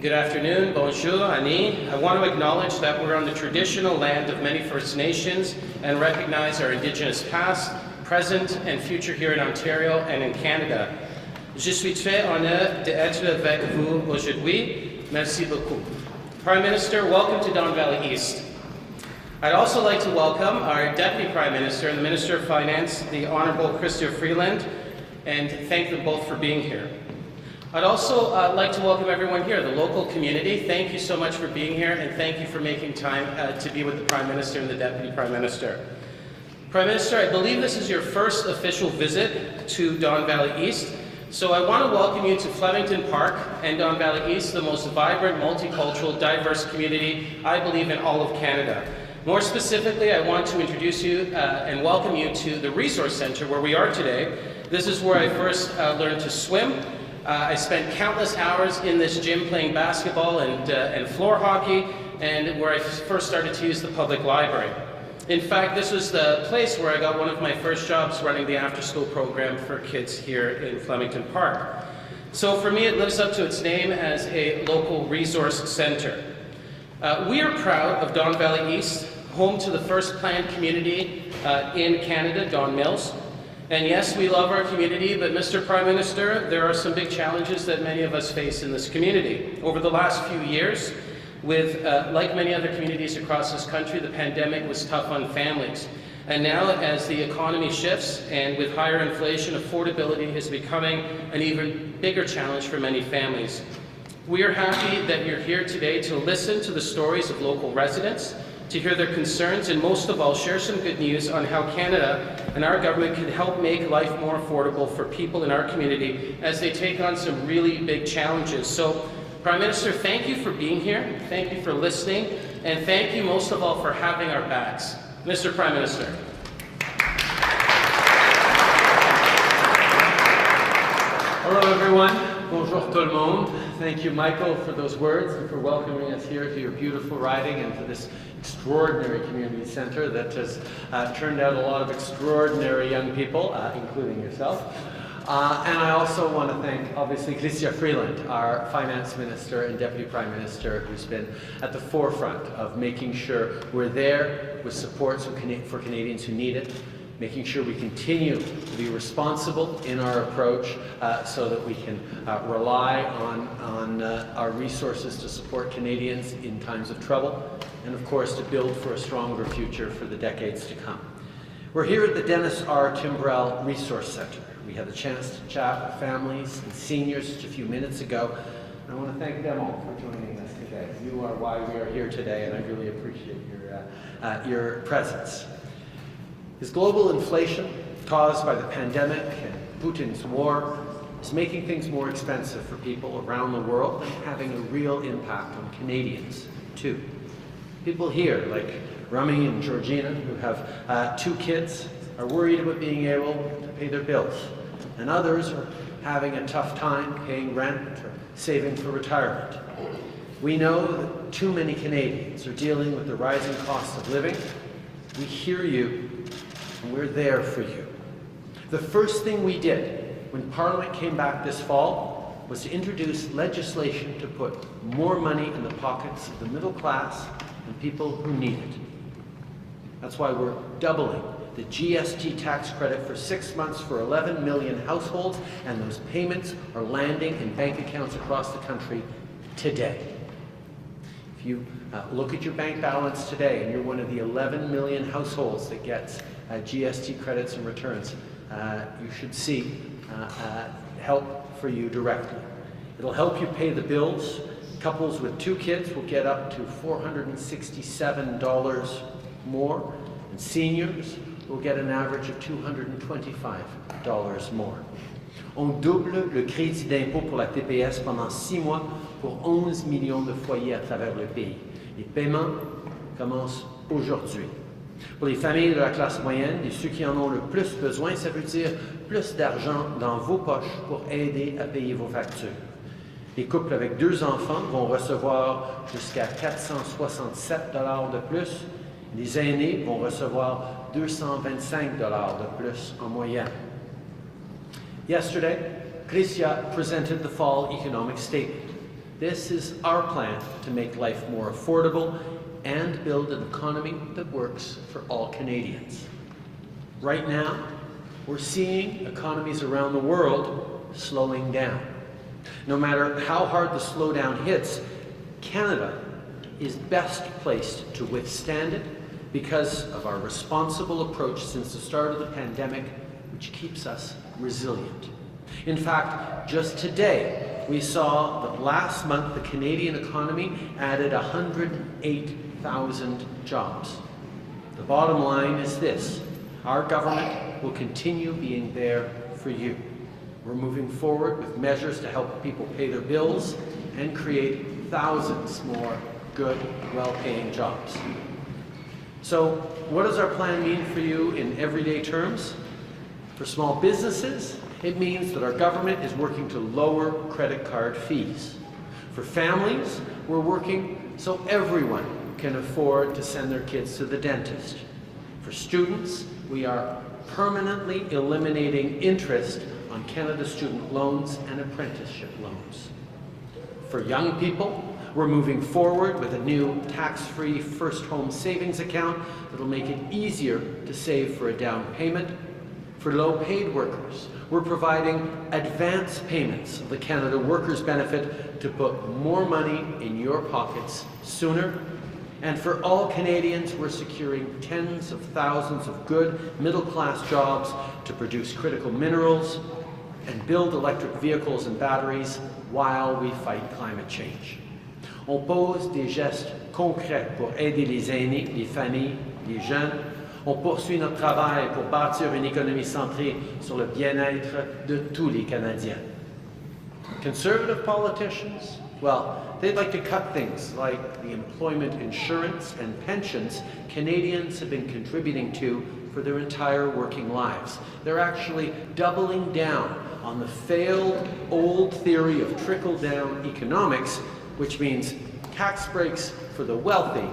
Good afternoon, bonjour, ani. I want to acknowledge that we're on the traditional land of many First Nations and recognize our Indigenous past, present, and future here in Ontario and in Canada. Je suis très honoré d'être avec vous aujourd'hui. Merci beaucoup. Prime Minister, welcome to Don Valley East. I'd also like to welcome our Deputy Prime Minister and the Minister of Finance, the Honourable Chrystia Freeland, and thank them both for being here. I'd also like to welcome everyone here, the local community. Thank you so much for being here, and thank you for making time to be with the Prime Minister and the Deputy Prime Minister. Prime Minister, I believe this is your first official visit to Don Valley East, so I want to welcome you to Flemington Park and Don Valley East, the most vibrant, multicultural, diverse community, I believe, in all of Canada. More specifically, I want to introduce you and welcome you to the Resource Centre where we are today. This is where I first learned to swim. I spent countless hours in this gym playing basketball and floor hockey, and where I first started to use the public library. In fact, this was the place where I got one of my first jobs running the after-school program for kids here in Flemington Park. So for me, it lives up to its name as a local resource centre. We are proud of Don Valley East, home to the first planned community in Canada, Don Mills. And yes, we love our community, but Mr. Prime Minister, there are some big challenges that many of us face in this community. Over the last few years, with like many other communities across this country, the pandemic was tough on families. And now, as the economy shifts and with higher inflation, affordability is becoming an even bigger challenge for many families. We are happy that you're here today to listen to the stories of local residents, to hear their concerns, and most of all, share some good news on how Canada and our government can help make life more affordable for people in our community as they take on some really big challenges. So, Prime Minister, thank you for being here, thank you for listening, and thank you most of all for having our backs. Mr. Prime Minister. Hello everyone. Bonjour tout le monde. Thank you, Michael, for those words and for welcoming us here to your beautiful riding and to this extraordinary community centre that has turned out a lot of extraordinary young people, including yourself. And I also want to thank, obviously, Chrystia Freeland, our Finance Minister and Deputy Prime Minister, who's been at the forefront of making sure we're there with support for Canadians who need it, making sure we continue to be responsible in our approach so that we can rely on our resources to support Canadians in times of trouble, and of course to build for a stronger future for the decades to come. We're here at the Dennis R. Timbrell Resource Centre. We had the chance to chat with families and seniors just a few minutes ago. And I want to thank them all for joining us today. You are why we are here today, and I really appreciate your presence. Is global inflation caused by the pandemic and Putin's war is making things more expensive for people around the world and having a real impact on Canadians too. People here like Rami and Georgina, who have 2 kids, are worried about being able to pay their bills, and others are having a tough time paying rent or saving for retirement. We know that too many Canadians are dealing with the rising cost of living. We hear you, and we're there for you. The first thing we did when Parliament came back this fall was to introduce legislation to put more money in the pockets of the middle class and people who need it. That's why we're doubling the GST tax credit for 6 months for 11 million households, and those payments are landing in bank accounts across the country today. If you look at your bank balance today and you're one of the 11 million households that gets GST credits and returns, you should see help for you directly. It'll help you pay the bills. Couples with 2 kids will get up to $467 more, and seniors will get an average of $225 more. On double le crédit d'impôt pour la TPS pendant 6 mois pour 11 millions de foyers à travers le pays. Les paiements commencent aujourd'hui. Pour les familles de la classe moyenne et ceux qui en ont le plus besoin, ça veut dire plus d'argent dans vos poches pour aider à payer vos factures. Les couples avec 2 enfants vont recevoir jusqu'à 467 $ de plus. Les aînés vont recevoir 225 $ de plus en moyenne. Yesterday, Chrystia presented the fall economic statement. This is our plan to make life more affordable and build an economy that works for all Canadians. Right now, we're seeing economies around the world slowing down. No matter how hard the slowdown hits, Canada is best placed to withstand it because of our responsible approach since the start of the pandemic, which keeps us resilient. In fact, just today, we saw that last month the Canadian economy added 108,000 jobs. The bottom line is this: our government will continue being there for you. We're moving forward with measures to help people pay their bills and create thousands more good, well-paying jobs. So, what does our plan mean for you in everyday terms? For small businesses, it means that our government is working to lower credit card fees. For families, we're working so everyone can afford to send their kids to the dentist. For students, we are permanently eliminating interest on Canada's student loans and apprenticeship loans. For young people, we're moving forward with a new tax-free first home savings account that'll make it easier to save for a down payment. For low-paid workers, we're providing advance payments of the Canada Workers' Benefit to put more money in your pockets sooner. And for all Canadians, we're securing tens of thousands of good middle-class jobs to produce critical minerals and build electric vehicles and batteries while we fight climate change. On pose des gestes concrets pour aider les aînés, les familles, les jeunes. On poursuit notre travail pour bâtir une économie centrée sur le bien-être de tous les Canadiens. Conservative politicians, well, they'd like to cut things like the employment insurance and pensions Canadians have been contributing to for their entire working lives. They're actually doubling down on the failed old theory of trickle-down economics, which means tax breaks for the wealthy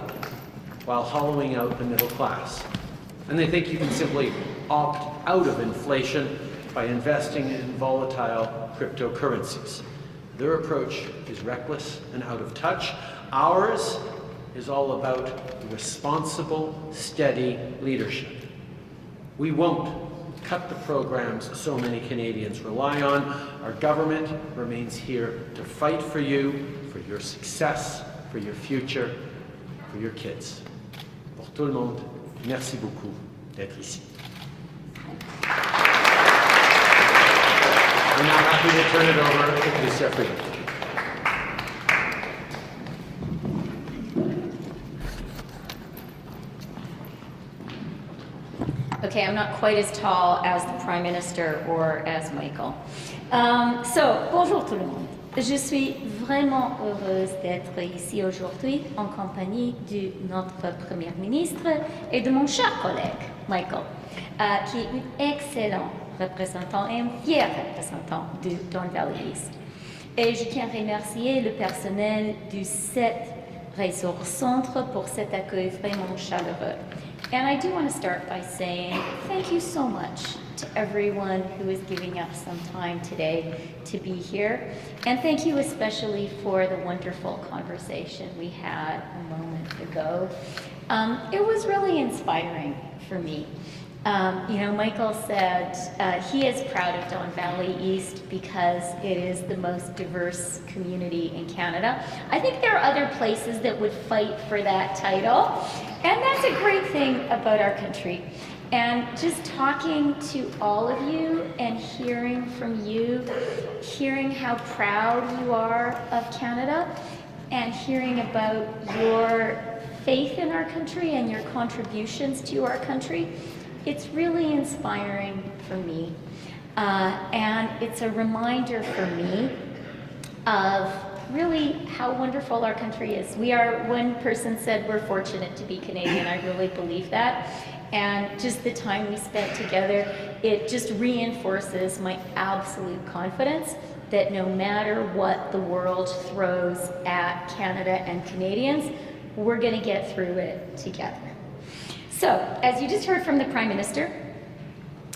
while hollowing out the middle class. And they think you can simply opt out of inflation by investing in volatile cryptocurrencies. Their approach is reckless and out of touch. Ours is all about responsible, steady leadership. We won't cut the programs so many Canadians rely on. Our government remains here to fight for you, for your success, for your future, for your kids. Pour tout le monde, merci beaucoup d'être ici. I'm now happy to turn it over to Chrystia Freeland. Okay, I'm not quite as tall as the Prime Minister or as Michael. Bonjour tout le monde. Je suis vraiment heureuse d'être ici aujourd'hui en compagnie de notre Premier ministre et de mon cher collègue, Michael, qui est un excellent représentant et un fier représentant de Don Valley East. Et je tiens à remercier le personnel du 7 Resort Centre pour cet accueil vraiment chaleureux. And I do want to start by saying thank you so much to everyone who is giving us some time today to be here. And thank you especially for the wonderful conversation we had a moment ago. It was really inspiring for me. Michael said he is proud of Don Valley East because it is the most diverse community in Canada. I think there are other places that would fight for that title, and that's a great thing about our country. And just talking to all of you and hearing from you, hearing how proud you are of Canada, and hearing about your faith in our country and your contributions to our country, it's really inspiring for me. And it's a reminder for me of really how wonderful our country is. One person said we're fortunate to be Canadian. I really believe that. And just the time we spent together, it just reinforces my absolute confidence that no matter what the world throws at Canada and Canadians, we're going to get through it together. So, as you just heard from the Prime Minister,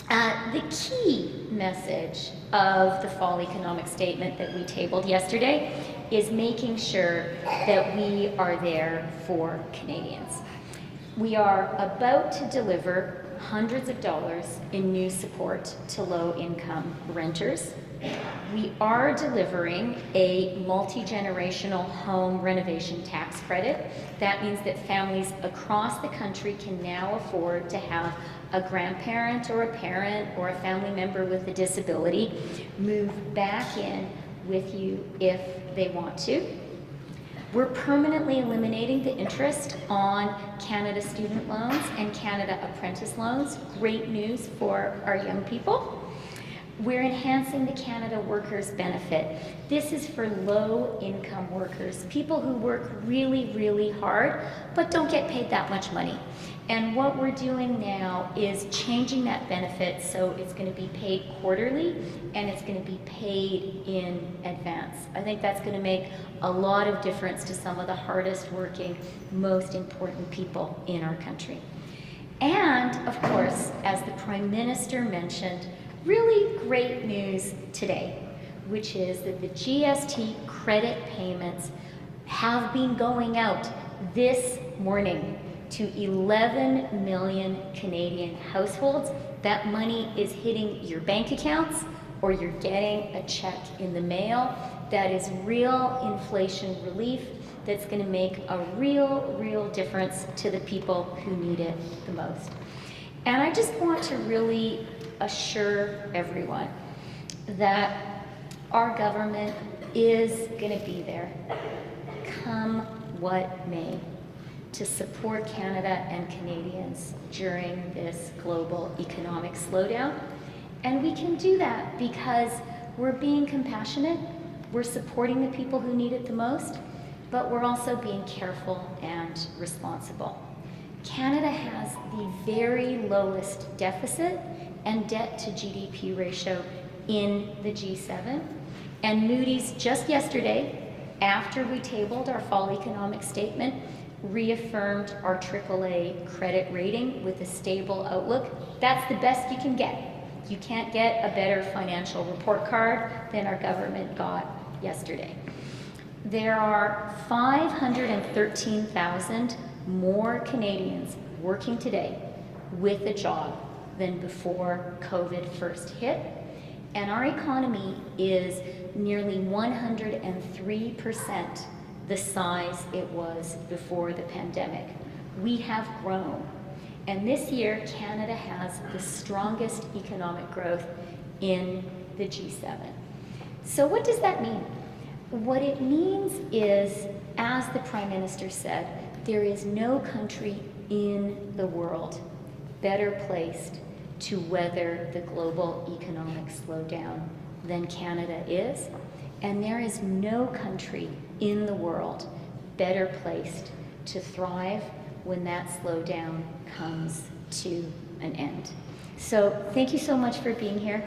The key message of the fall economic statement that we tabled yesterday is making sure that we are there for Canadians. We are about to deliver hundreds of dollars in new support to low-income renters. We are delivering a multi-generational home renovation tax credit. That means that families across the country can now afford to have a grandparent or a parent or a family member with a disability move back in with you if they want to. We're permanently eliminating the interest on Canada student loans and Canada apprentice loans. Great news for our young people. We're enhancing the Canada Workers Benefit. This is for low-income workers, people who work really, really hard, but don't get paid that much money. And what we're doing now is changing that benefit so it's going to be paid quarterly and it's going to be paid in advance. I think that's going to make a lot of difference to some of the hardest working, most important people in our country. And, of course, as the Prime Minister mentioned, really great news today, which is that the GST credit payments have been going out this morning to 11 million Canadian households. That money is hitting your bank accounts or you're getting a check in the mail. That is real inflation relief that's going to make a real difference to the people who need it the most. And I just want to really assure everyone that our government is going to be there, come what may, to support Canada and Canadians during this global economic slowdown. And we can do that because we're being compassionate, we're supporting the people who need it the most, but we're also being careful and responsible. Canada has the very lowest deficit and debt to GDP ratio in the G7. And Moody's just yesterday, after we tabled our fall economic statement, reaffirmed our AAA credit rating with a stable outlook. That's the best you can get. You can't get a better financial report card than our government got yesterday. There are 513,000 more Canadians working today with a job than before COVID first hit. And our economy is nearly 103% the size it was before the pandemic. We have grown. And this year, Canada has the strongest economic growth in the G7. So what does that mean? What it means is, as the Prime Minister said, there is no country in the world better placed to weather the global economic slowdown than Canada is, and there is no country in the world better placed to thrive when that slowdown comes to an end. So thank you so much for being here.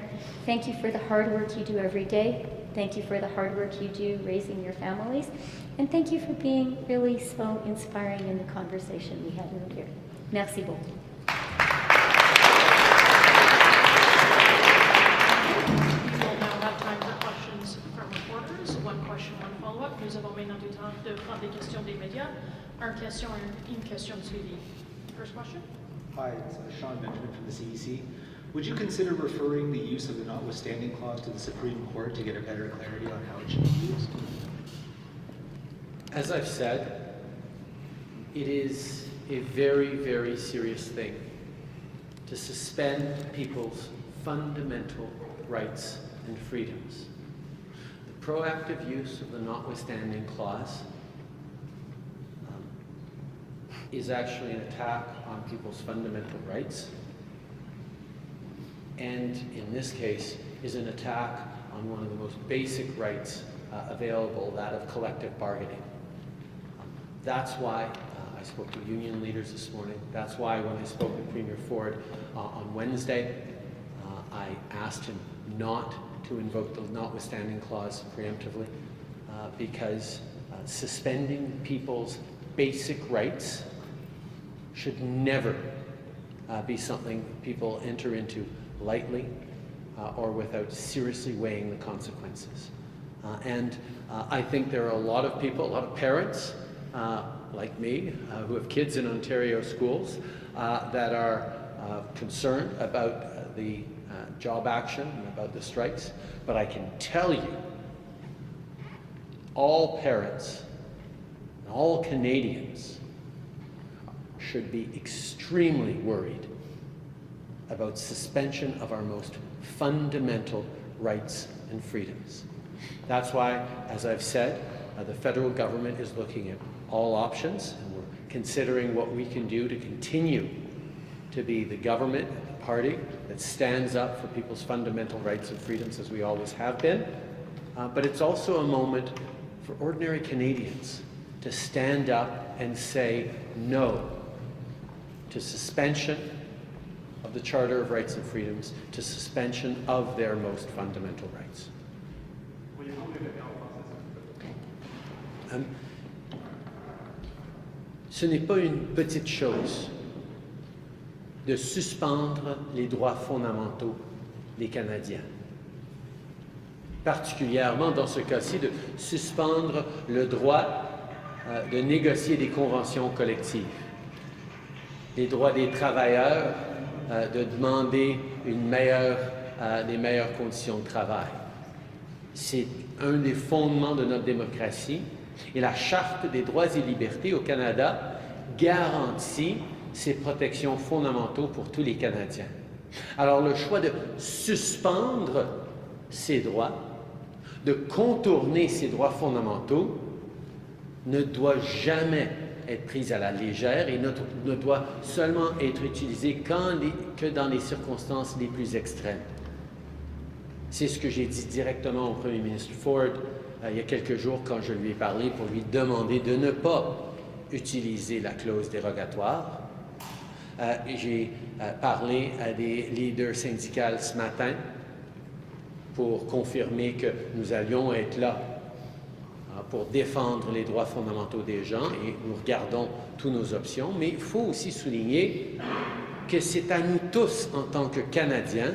Thank you for the hard work you do every day. Thank you for the hard work you do raising your families. And thank you for being really so inspiring in the conversation we had earlier. Merci beaucoup. One question, one follow-up. Nous avons maintenant du temps de prendre des questions des médias. Une question de suivi. First question. Hi, it's Sean Benjamin from the CEC. Would you consider referring the use of the notwithstanding clause to the Supreme Court to get a better clarity on how it should be used? As I've said, it is a very serious thing to suspend people's fundamental rights and freedoms. Proactive use of the notwithstanding clause is actually an attack on people's fundamental rights, and in this case is an attack on one of the most basic rights available, that of collective bargaining. That's why I spoke to union leaders this morning. That's why when I spoke with Premier Ford on Wednesday, I asked him not to invoke the notwithstanding clause preemptively, because suspending people's basic rights should never be something people enter into lightly or without seriously weighing the consequences. I think there are a lot of people, a lot of parents like me who have kids in Ontario schools that are concerned about the job action and about the strikes, but I can tell you all parents and all Canadians should be extremely worried about suspension of our most fundamental rights and freedoms. That's why, as I've said, the federal government is looking at all options, and we're considering what we can do to continue to be the government and the party that stands up for people's fundamental rights and freedoms, as we always have been. But it's also a moment for ordinary Canadians to stand up and say no to suspension of the Charter of Rights and Freedoms, to suspension of their most fundamental rights. Ce n'est pas une petite chose de suspendre les droits fondamentaux des Canadiens. Particulièrement dans ce cas-ci, de suspendre le droit de négocier des conventions collectives, les droits des travailleurs de demander des meilleures conditions de travail. C'est un des fondements de notre démocratie, et la Charte des droits et libertés au Canada garantit ces protections fondamentaux pour tous les Canadiens. Alors le choix de suspendre ces droits, de contourner ces droits fondamentaux, ne doit jamais être pris à la légère et ne doit seulement être utilisé que dans les circonstances les plus extrêmes. C'est ce que j'ai dit directement au Premier ministre Ford il y a quelques jours quand je lui ai parlé pour lui demander de ne pas utiliser la clause dérogatoire. J'ai parlé à des leaders syndicaux ce matin pour confirmer que nous allions être là pour défendre les droits fondamentaux des gens, et nous regardons toutes nos options. Mais il faut aussi souligner que c'est à nous tous, en tant que Canadiens,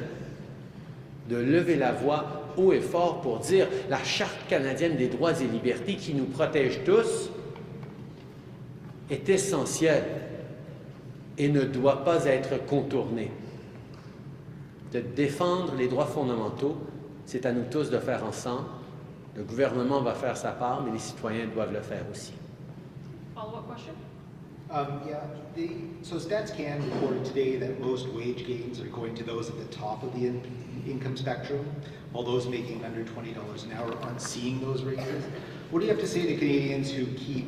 de lever la voix haut et fort pour dire la Charte canadienne des droits et libertés qui nous protège tous est essentielle et ne doit pas être contournée. De défendre les droits fondamentaux, c'est à nous tous de faire ensemble. Le gouvernement va faire sa part, mais les citoyens doivent le faire aussi. Follow-up question? So StatsCan reported today that most wage gains are going to those at the top of the income spectrum, while those making under $20 an hour aren't seeing those raises. What do you have to say to Canadians who keep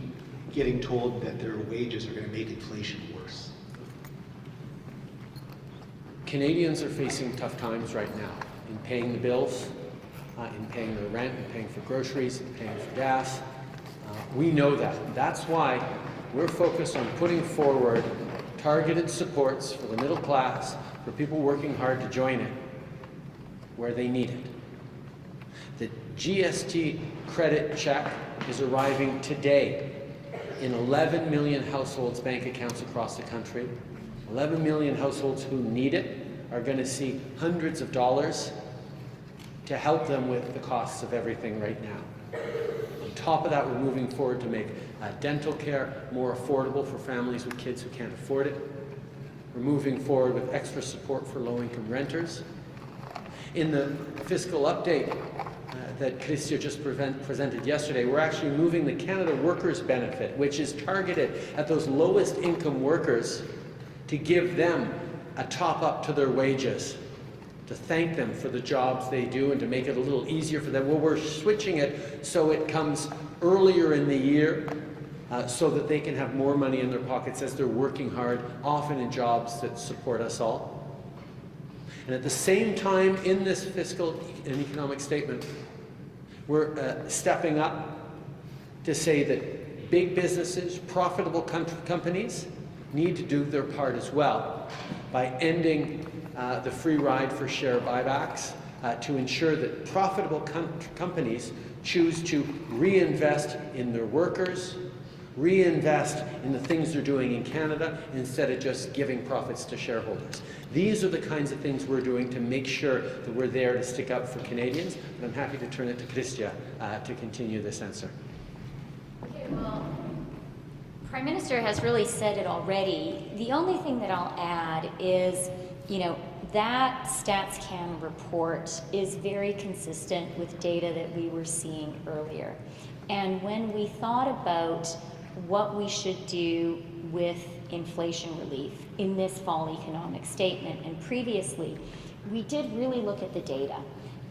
getting told that their wages are going to make inflation worse? Canadians are facing tough times right now in paying the bills, in paying their rent, in paying for groceries, in paying for gas. We know that. That's why we're focused on putting forward targeted supports for the middle class, for people working hard to join it where they need it. The GST credit check is arriving today in 11 million households' bank accounts across the country. 11 million households who need it are going to see hundreds of dollars to help them with the costs of everything right now. On top of that, we're moving forward to make dental care more affordable for families with kids who can't afford it. We're moving forward with extra support for low-income renters. In the fiscal update that Chrystia just presented yesterday, we're actually moving the Canada Workers Benefit, which is targeted at those lowest income workers, to give them a top-up to their wages, to thank them for the jobs they do and to make it a little easier for them. Well, we're switching it so it comes earlier in the year so that they can have more money in their pockets as they're working hard, often in jobs that support us all. And at the same time, in this fiscal and economic statement, we're stepping up to say that big businesses, profitable companies, need to do their part as well by ending the free ride for share buybacks to ensure that profitable companies choose to reinvest in their workers, reinvest in the things they're doing in Canada instead of just giving profits to shareholders. These are the kinds of things we're doing to make sure that we're there to stick up for Canadians, and I'm happy to turn it to Chrystia to continue this answer. Okay, well, Prime Minister has really said it already. The only thing that I'll add is, that StatsCan report is very consistent with data that we were seeing earlier. And when we thought about what we should do with inflation relief in this fall economic statement and previously, we did really look at the data.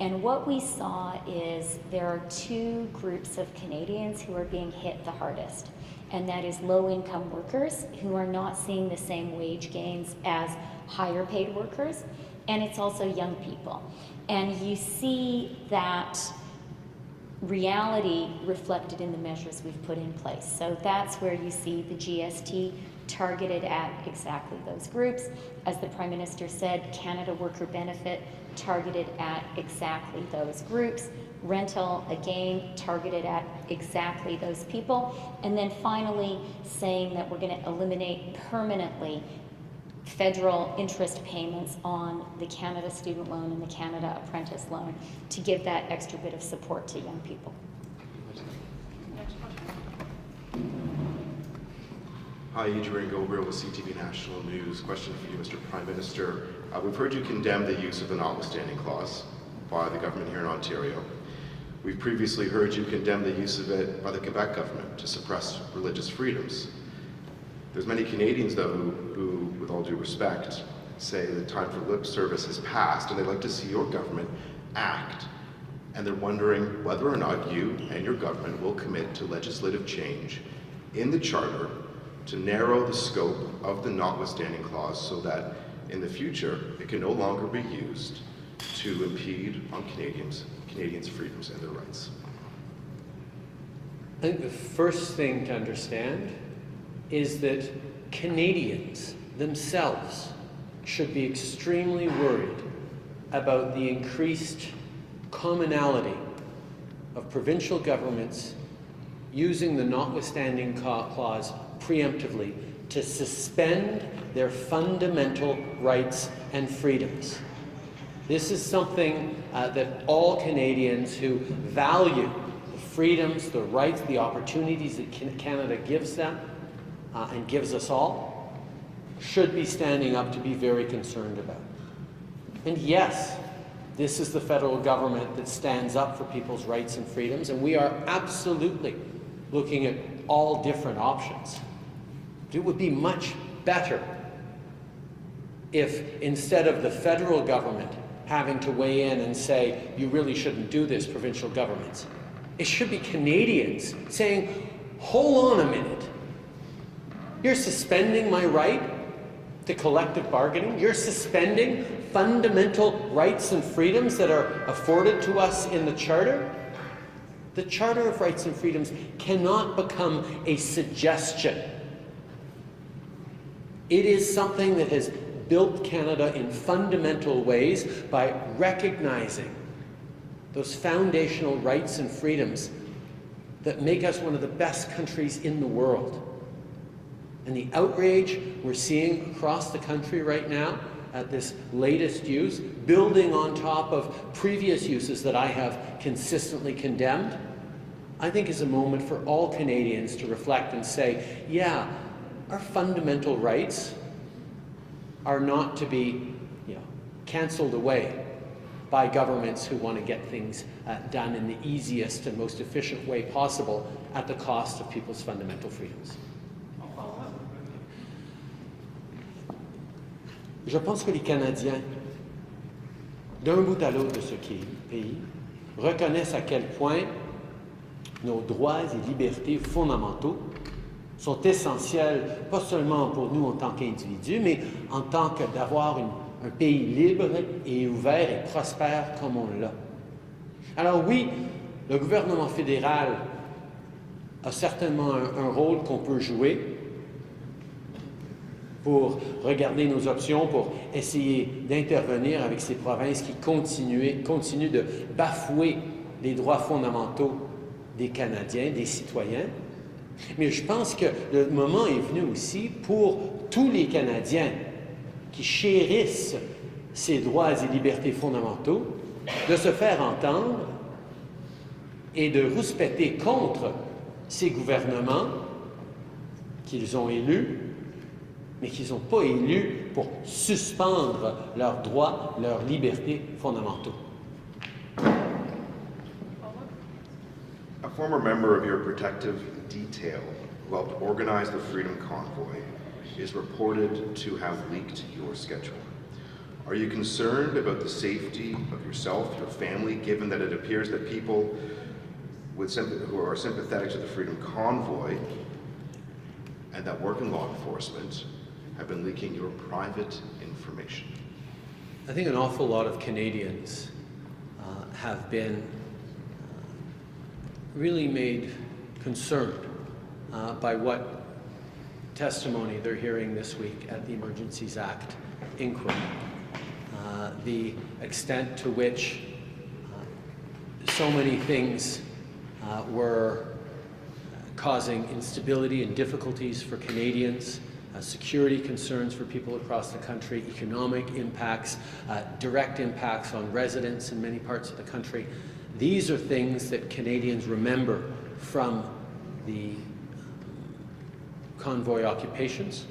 And what we saw is there are two groups of Canadians who are being hit the hardest. And that is low-income workers who are not seeing the same wage gains as higher paid workers, and it's also young people. And you see that reality reflected in the measures we've put in place. So that's where you see the GST targeted at exactly those groups. As the Prime Minister said, Canada Worker Benefit targeted at exactly those groups. Rental, again, targeted at exactly those people. And then finally saying that we're going to eliminate permanently federal interest payments on the Canada Student Loan and the Canada Apprentice Loan to give that extra bit of support to young people. Next question. Hi, Adrian Gabriel with CTV National News. Question for you, Mr. Prime Minister. We've heard you condemn the use of the Notwithstanding clause by the government here in Ontario. We've previously heard you condemn the use of it by the Quebec government to suppress religious freedoms. There's many Canadians, though, who, with all due respect, say the time for lip service has passed and they'd like to see your government act. And they're wondering whether or not you and your government will commit to legislative change in the Charter to narrow the scope of the Notwithstanding clause so that in the future it can no longer be used to impede on Canadians' freedoms and their rights. I think the first thing to understand is that Canadians themselves should be extremely worried about the increased commonality of provincial governments using the Notwithstanding clause preemptively to suspend their fundamental rights and freedoms. This is something that all Canadians who value the freedoms, the rights, the opportunities that Canada gives them and gives us all should be standing up to be very concerned about. And yes, this is the federal government that stands up for people's rights and freedoms, and we are absolutely looking at all different options. It would be much better if instead of the federal government having to weigh in and say, you really shouldn't do this, provincial governments, it should be Canadians saying, hold on a minute. You're suspending my right to collective bargaining. You're suspending fundamental rights and freedoms that are afforded to us in the Charter. The Charter of Rights and Freedoms cannot become a suggestion. It is something that has built Canada in fundamental ways by recognizing those foundational rights and freedoms that make us one of the best countries in the world. And the outrage we're seeing across the country right now at this latest use, building on top of previous uses that I have consistently condemned, I think is a moment for all Canadians to reflect and say, yeah, our fundamental rights are not to be, cancelled away by governments who want to get things done in the easiest and most efficient way possible at the cost of people's fundamental freedoms. Je pense que les Canadiens, d'un bout à l'autre de ce pays, reconnaissent à quel point nos droits et libertés fondamentaux sont essentiels, pas seulement pour nous en tant qu'individus, mais en tant que d'avoir un pays libre et ouvert et prospère comme on l'a. Alors oui, le gouvernement fédéral a certainement un rôle qu'on peut jouer pour regarder nos options, pour essayer d'intervenir avec ces provinces qui continuent de bafouer les droits fondamentaux des Canadiens, des citoyens. Mais je pense que le moment est venu aussi pour tous les Canadiens qui chérissent ces droits et libertés fondamentaux de se faire entendre et de rouspéter contre ces gouvernements qu'ils ont élus, mais qu'ils n'ont pas élus pour suspendre leurs droits, leurs libertés fondamentaux. A former member of your protective detail who helped organize the Freedom Convoy is reported to have leaked your schedule. Are you concerned about the safety of yourself, your family, given that it appears that people who are sympathetic to the Freedom Convoy and that work in law enforcement have been leaking your private information? I think an awful lot of Canadians have been really made concerned by what testimony they're hearing this week at the Emergencies Act inquiry. The extent to which so many things were causing instability and difficulties for Canadians, security concerns for people across the country, economic impacts, direct impacts on residents in many parts of the country. These are things that Canadians remember from the convoy occupations.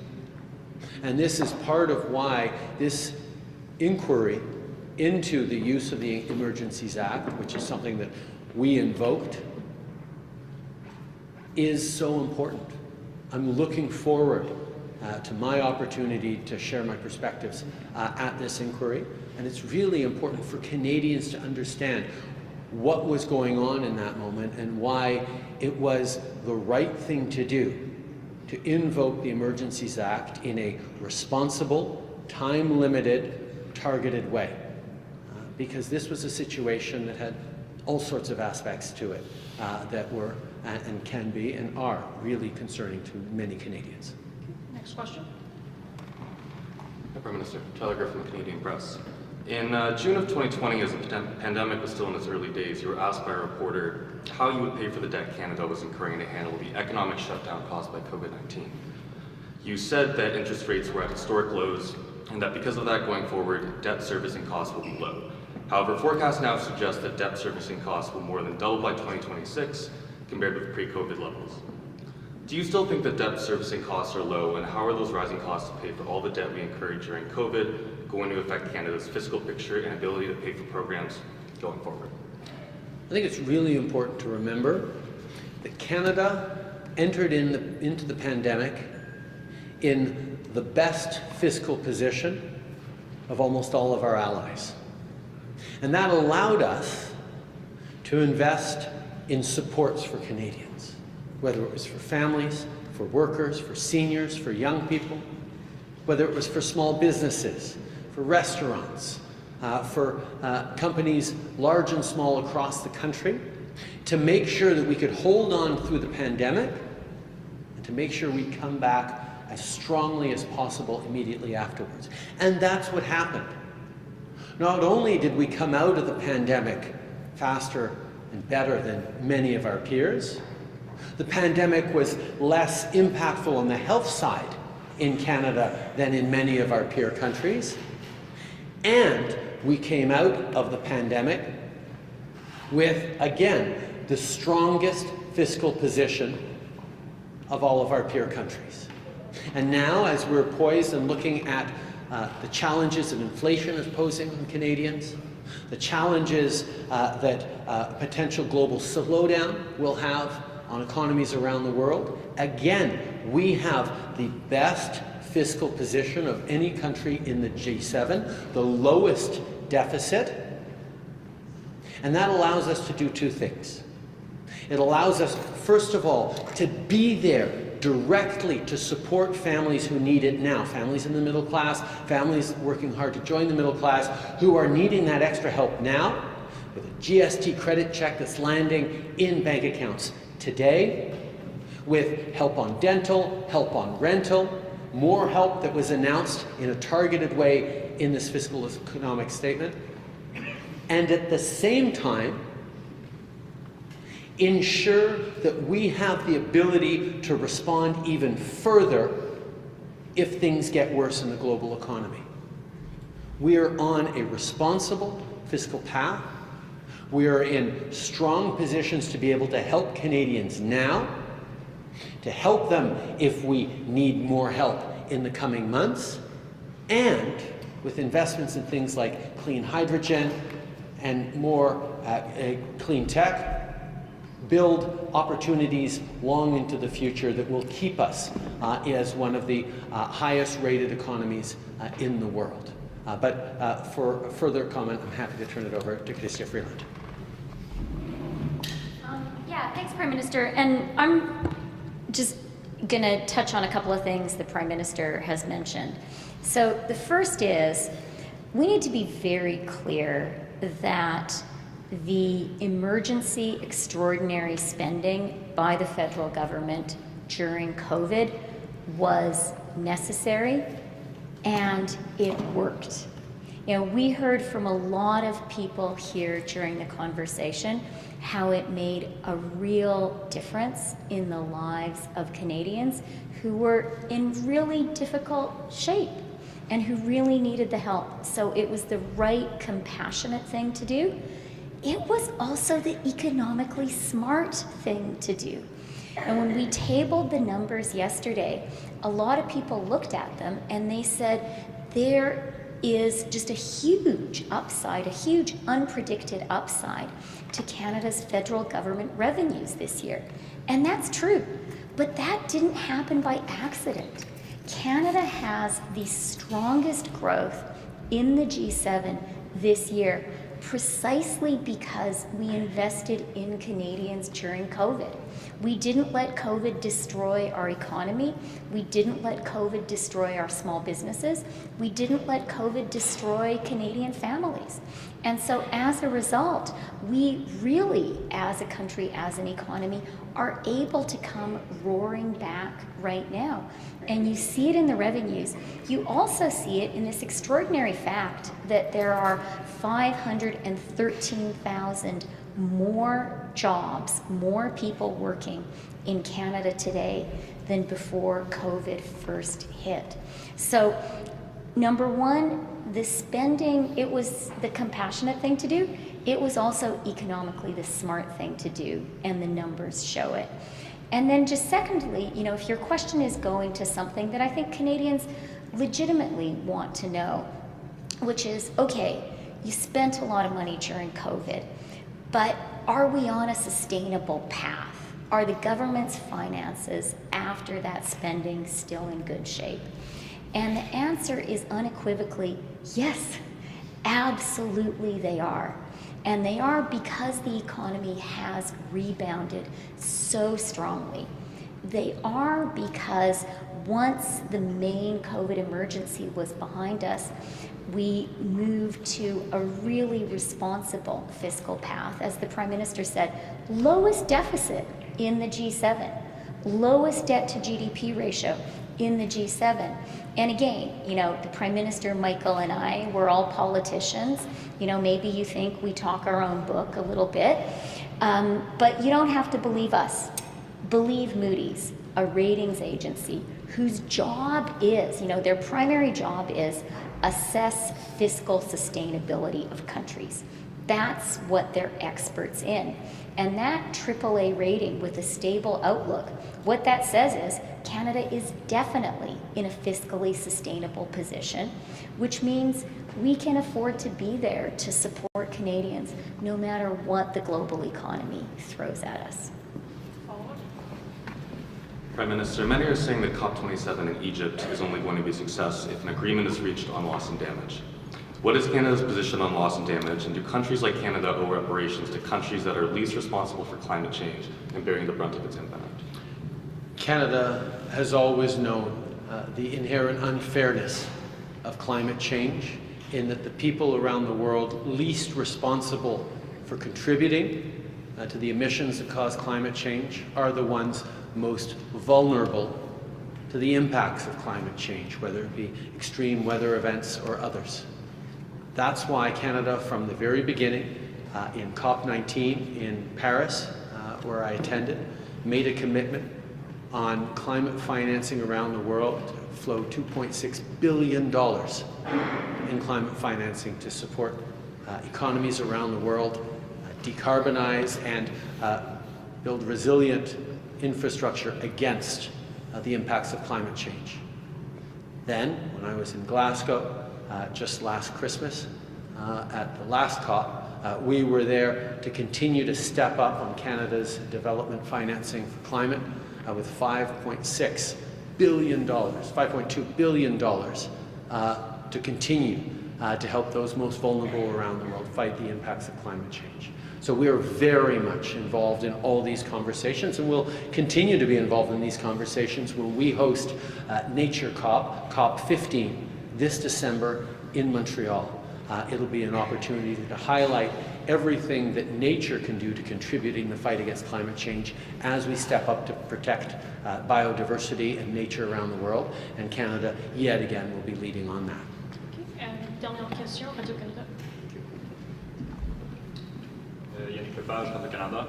And this is part of why this inquiry into the use of the Emergencies Act, which is something that we invoked, is so important. I'm looking forward to my opportunity to share my perspectives at this inquiry, and it's really important for Canadians to understand what was going on in that moment and why it was the right thing to do to invoke the Emergencies Act in a responsible, time-limited, targeted way. Because this was a situation that had all sorts of aspects to it that were and can be and are really concerning to many Canadians. Next question. Prime Minister, Tyler Griffin, Canadian Press. In June of 2020, as the pandemic was still in its early days, you were asked by a reporter how you would pay for the debt Canada was incurring to handle the economic shutdown caused by COVID-19. You said that interest rates were at historic lows and that because of that going forward, debt servicing costs will be low. However, forecasts now suggest that debt servicing costs will more than double by 2026 compared with pre-COVID levels. Do you still think that debt servicing costs are low, and how are those rising costs to pay for all the debt we incurred during COVID going to affect Canada's fiscal picture and ability to pay for programs going forward? I think it's really important to remember that Canada entered into the pandemic in the best fiscal position of almost all of our allies. And that allowed us to invest in supports for Canadians, whether it was for families, for workers, for seniors, for young people, whether it was for small businesses, for restaurants, for companies large and small across the country, to make sure that we could hold on through the pandemic and to make sure we come back as strongly as possible immediately afterwards. And that's what happened. Not only did we come out of the pandemic faster and better than many of our peers, the pandemic was less impactful on the health side in Canada than in many of our peer countries, and we came out of the pandemic with, again, the strongest fiscal position of all of our peer countries. And now, as we're poised and looking at the challenges that inflation is posing on Canadians, the challenges that potential global slowdown will have on economies around the world, again, we have the best fiscal position of any country in the G7, the lowest deficit, and that allows us to do two things. It allows us, first of all, to be there directly to support families who need it now, families in the middle class, families working hard to join the middle class, who are needing that extra help now, with a GST credit check that's landing in bank accounts today, with help on dental, help on rental, more help that was announced in a targeted way in this fiscal economic statement, and at the same time, ensure that we have the ability to respond even further if things get worse in the global economy. We are on a responsible fiscal path. We are in strong positions to be able to help Canadians now, to help them if we need more help in the coming months, and with investments in things like clean hydrogen and more clean tech, build opportunities long into the future that will keep us as one of the highest rated economies in the world. But for further comment, I'm happy to turn it over to Chrystia Freeland. Yeah, thanks, Prime Minister. And I'm just going to touch on a couple of things the Prime Minister has mentioned. So the first is, we need to be very clear that the emergency extraordinary spending by the federal government during COVID was necessary and it worked. You know, we heard from a lot of people here during the conversation how it made a real difference in the lives of Canadians who were in really difficult shape and who really needed the help. So it was the right, compassionate thing to do. It was also the economically smart thing to do. And when we tabled the numbers yesterday, a lot of people looked at them and they said, there is just a huge upside, a huge unpredicted upside to Canada's federal government revenues this year. And that's true, but that didn't happen by accident. Canada has the strongest growth in the G7 this year precisely because we invested in Canadians during COVID. We didn't let COVID destroy our economy. We didn't let COVID destroy our small businesses. We didn't let COVID destroy Canadian families. And so as a result, we really, as a country, as an economy, are able to come roaring back right now. And you see it in the revenues. You also see it in this extraordinary fact that there are 513,000 more jobs, more people working in Canada today than before COVID first hit. So, number one, the spending, it was the compassionate thing to do. It was also economically the smart thing to do, and the numbers show it. And then just secondly, you know, if your question is going to something that I think Canadians legitimately want to know, which is, okay, you spent a lot of money during COVID, but are we on a sustainable path? Are the government's finances after that spending still in good shape? And the answer is unequivocally, yes, absolutely they are. And they are because the economy has rebounded so strongly. They are because once the main COVID emergency was behind us, we moved to a really responsible fiscal path. As the Prime Minister said, lowest deficit in the G7, lowest debt to GDP ratio in the G7. And again, you know, the Prime Minister, Michael, and I, we're all politicians. You know, maybe you think we talk our own book a little bit, but you don't have to believe us. Believe Moody's, a ratings agency whose job is, you know, their primary job is assess fiscal sustainability of countries. That's what they're experts in. And that AAA rating with a stable outlook, what that says is Canada is definitely in a fiscally sustainable position, which means we can afford to be there to support Canadians no matter what the global economy throws at us. Prime Minister, many are saying that COP27 in Egypt is only going to be a success if an agreement is reached on loss and damage. What is Canada's position on loss and damage, and do countries like Canada owe reparations to countries that are least responsible for climate change and bearing the brunt of its impact? Canada has always known the inherent unfairness of climate change, in that the people around the world least responsible for contributing to the emissions that cause climate change are the ones most vulnerable to the impacts of climate change, whether it be extreme weather events or others. That's why Canada, from the very beginning, in COP19 in Paris, where I attended, made a commitment on climate financing around the world to flow $2.6 billion in climate financing to support economies around the world, decarbonize and build resilient infrastructure against the impacts of climate change. Then, when I was in Glasgow just last Christmas at the last COP, we were there to continue to step up on Canada's development financing for climate with $5.6 billion, $5.2 billion to continue to help those most vulnerable around the world fight the impacts of climate change. So we are very much involved in all these conversations, and we'll continue to be involved in these conversations when we host Nature COP, COP 15, this December in Montreal. It'll be an opportunity to highlight everything that nature can do to contribute in the fight against climate change as we step up to protect biodiversity and nature around the world, and Canada, yet again, will be leading on that. Okay. Dernière question, Radio-Canada. Yannick Lepage, Radio-Canada.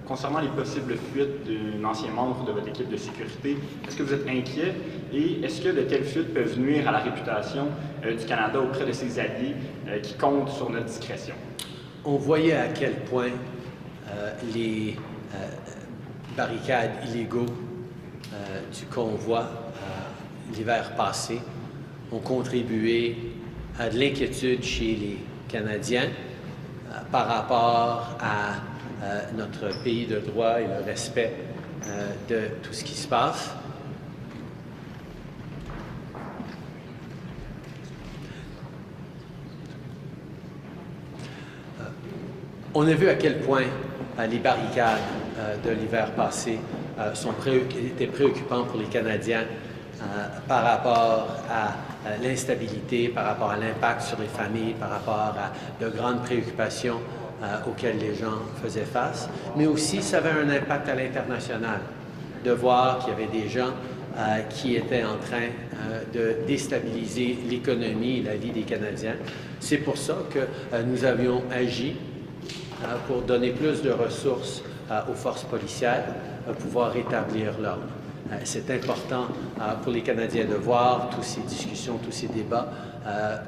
Concernant les possibles fuites d'un ancien membre de votre équipe de sécurité, est-ce que vous êtes inquiet et est-ce que de telles fuites peuvent nuire à la réputation du Canada auprès de ses alliés qui comptent sur notre discrétion? On voyait à quel point les barricades illégaux du convoi l'hiver passé ont contribué à de l'inquiétude chez les Canadiens par rapport à notre pays de droit et le respect de tout ce qui se passe. On a vu à quel point les barricades de l'hiver passé étaient préoccupantes pour les Canadiens par rapport à l'instabilité, par rapport à l'impact sur les familles, par rapport à de grandes préoccupations auxquelles les gens faisaient face. Mais aussi, ça avait un impact à l'international, de voir qu'il y avait des gens qui étaient en train de déstabiliser l'économie et la vie des Canadiens. C'est pour ça que nous avions agi pour donner plus de ressources aux forces policières, pouvoir rétablir l'ordre. C'est important pour les Canadiens de voir toutes ces discussions, tous ces débats,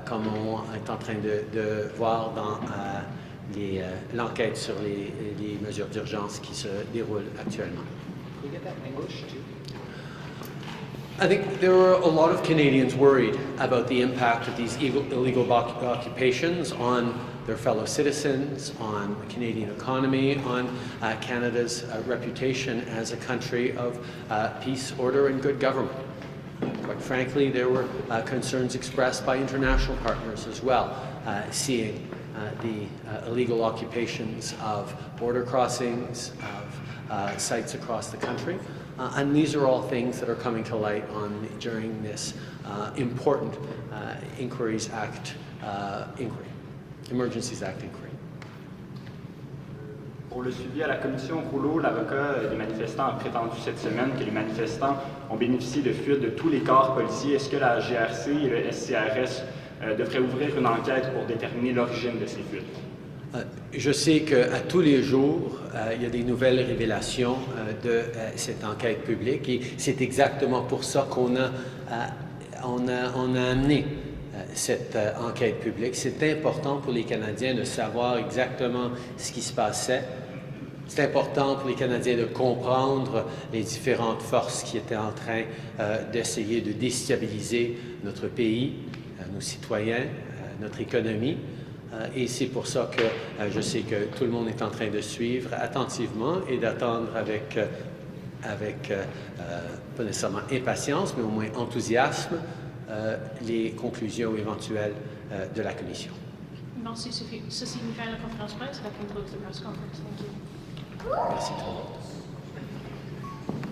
comme on est en train de voir dans l'enquête sur les mesures d'urgence qui se déroulent actuellement. Can we get that in English too? I think there were a lot of Canadians worried about the impact of these illegal occupations on their fellow citizens, on the Canadian economy, on Canada's reputation as a country of peace, order, and good government. Quite frankly, there were concerns expressed by international partners as well, seeing the illegal occupations of border crossings, of sites across the country. And these are all things that are coming to light during this important Emergencies Act inquiry. Pour le suivi à la commission Rouleau, l'avocat des manifestants a prétendu cette semaine que les manifestants ont bénéficié de fuites de tous les corps policiers. Est-ce que la GRC et le SCRS devraient ouvrir une enquête pour déterminer l'origine de ces fuites? Je sais qu'à tous les jours, il y a des nouvelles révélations de cette enquête publique et c'est exactement pour ça qu'on a amené cette enquête publique. C'est important pour les Canadiens de savoir exactement ce qui se passait. C'est important pour les Canadiens de comprendre les différentes forces qui étaient en train d'essayer de déstabiliser notre pays, nos citoyens, notre économie. Et c'est pour ça que je sais que tout le monde est en train de suivre attentivement et d'attendre avec pas nécessairement impatience, mais au moins enthousiasme, les conclusions éventuelles de la Commission. Merci, Sophie. Ceci nous fait la conférence presse. That concludes the press conference. Thank you. Merci tout le monde.